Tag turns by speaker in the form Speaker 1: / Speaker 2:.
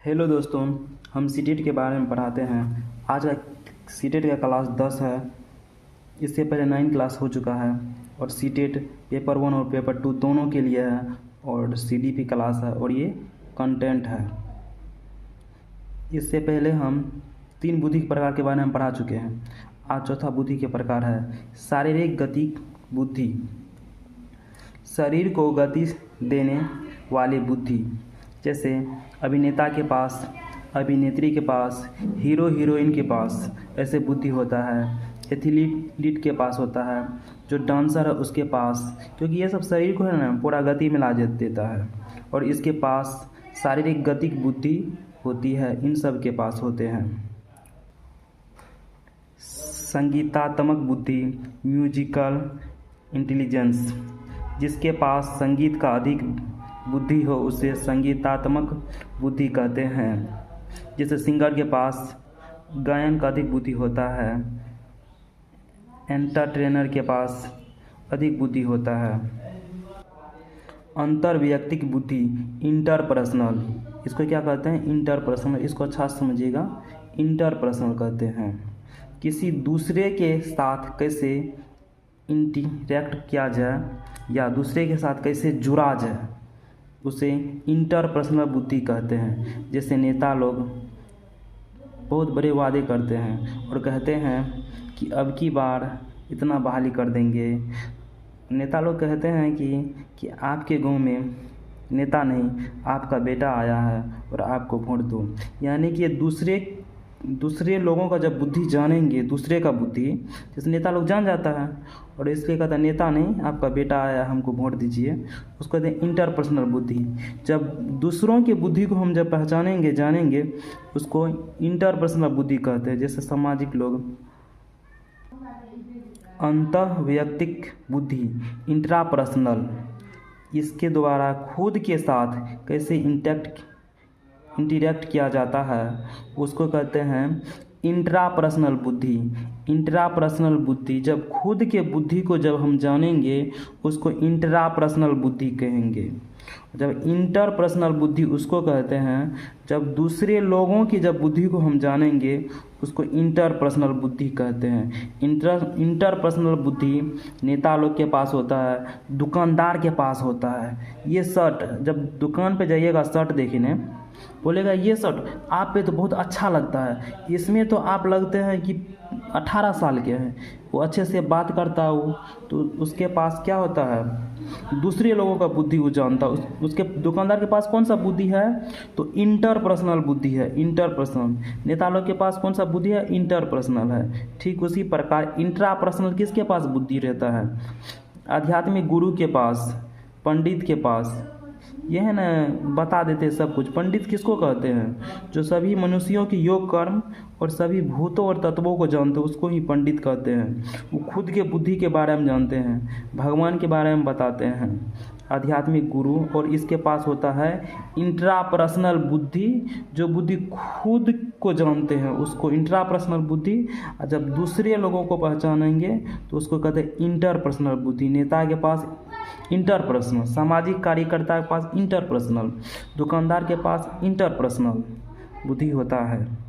Speaker 1: Hello दोस्तों, हम CTET के बारे में पढ़ाते हैं। आज का सीटेट का क्लास 10 है। इससे पहले 9 क्लास हो चुका है और सीटेट पेपर 1 और पेपर 2 दोनों के लिए है और सीडीपी क्लास है और ये कंटेंट है। इससे पहले हम 3 बुद्धि के प्रकार के बारे में पढ़ा चुके हैं। आज चौथा बुद्धि के प्रकार है शारीरिक गति बुद्धि। शरीर को गति देने वाली बुद्धि, जैसे अभिनेता के पास, अभिनेत्री के पास, हीरो हीरोइन के पास ऐसे बुद्धि होता है। एथलीट के पास होता है, जो डांसर है उसके पास, क्योंकि ये सब शरीर को है ना पूरा गति में ला देता है और इसके पास शारीरिक गतिक बुद्धि होती है। इन सब के पास होते हैं। संगीतात्मक बुद्धि, म्यूजिकल इंटेलिजेंस, जिसके पास संगीत का अधिक बुद्धि हो उसे संगीतात्मक बुद्धि कहते हैं। जैसे सिंगर के पास गायन का अधिक बुद्धि होता है, एंटरटेनर के पास अधिक बुद्धि होता है। अंतर्वैयक्तिक बुद्धि, इंटरपर्सनल, इसको क्या कहते हैं? इंटरपर्सनल। इसको अच्छा समझिएगा, इंटरपर्सनल कहते हैं। किसी दूसरे के साथ कैसे इंटरेक्ट किया जाए या दूसरे के साथ कैसे जुड़ा जाए उसे इंटरपर्सनल बुद्धि कहते हैं। जैसे नेता लोग बहुत बड़े वादे करते हैं और कहते हैं कि अब की बार इतना बहाली कर देंगे। नेता लोग कहते हैं कि आपके गांव में नेता नहीं, आपका बेटा आया है और आपको वोट दो। यानी कि ये दूसरे लोगों का जब बुद्धि जानेंगे, दूसरे का बुद्धि, जैसे नेता लोग जान जाता है और इसलिए कहता है नेता नहीं, आपका बेटा आया, हमको वोट दीजिए। उसको कहते हैं इंटरपर्सनल बुद्धि। जब दूसरों की बुद्धि को हम जब पहचानेंगे, जानेंगे, उसको इंटरपर्सनल बुद्धि कहते हैं। जैसे सामाजिक लोग। अंतःवैयक्तिक बुद्धि, इंट्रापर्सनल, इसके द्वारा खुद के साथ कैसे इंटरेक्ट किया जाता है उसको कहते हैं इंट्रापर्सनल बुद्धि। इंट्रापर्सनल बुद्धि, जब खुद के बुद्धि को जब हम जानेंगे उसको इंट्रापर्सनल बुद्धि कहेंगे। जब इंटरपर्सनल बुद्धि उसको कहते हैं जब दूसरे लोगों की जब बुद्धि को हम जानेंगे उसको इंटरपर्सनल बुद्धि कहते हैं। इंटरपर्सनल बुद्धि नेता लोग के पास होता है, दुकानदार के पास होता है। ये शर्ट, जब दुकान पे जाइएगा शर्ट देखने, बोलेगा ये शर्ट आप पे तो बहुत अच्छा लगता है, इसमें तो आप लगते हैं कि 18 साल के हैं। वो अच्छे से बात करता है, वो तो उसके पास क्या होता है, दूसरे लोगों का बुद्धि वो जानता है। उसके दुकानदार के पास कौन सा बुद्धि है? तो इंटरपर्सनल बुद्धि है। इंटरपर्सनल। नेता लोग के पास कौन सा बुद्धि है? इंटरपर्सनल है। ठीक उसी प्रकार इंट्रापर्सनल किसके पास बुद्धि रहता है? आध्यात्मिक गुरु के पास, पंडित के पास। यह है ना, बता देते सब कुछ। पंडित किसको कहते हैं? जो सभी मनुष्यों की योग कर्म और सभी भूतों और तत्वों को जानते हैं उसको ही पंडित कहते हैं। वो खुद के बुद्धि के बारे में जानते हैं, भगवान के बारे में बताते हैं। आध्यात्मिक गुरु, और इसके पास होता है इंट्रापर्सनल बुद्धि, जो बुद्धि खुद को जानते हैं उसको इंट्रापर्सनल बुद्धि। और जब दूसरे लोगों को पहचानेंगे तो उसको कहते हैं इंटरपर्सनल बुद्धि। नेता के पास इंटरपर्सनल, सामाजिक कार्यकर्ता के पास इंटरपर्सनल, दुकानदार के पास इंटरपर्सनल बुद्धि होता है।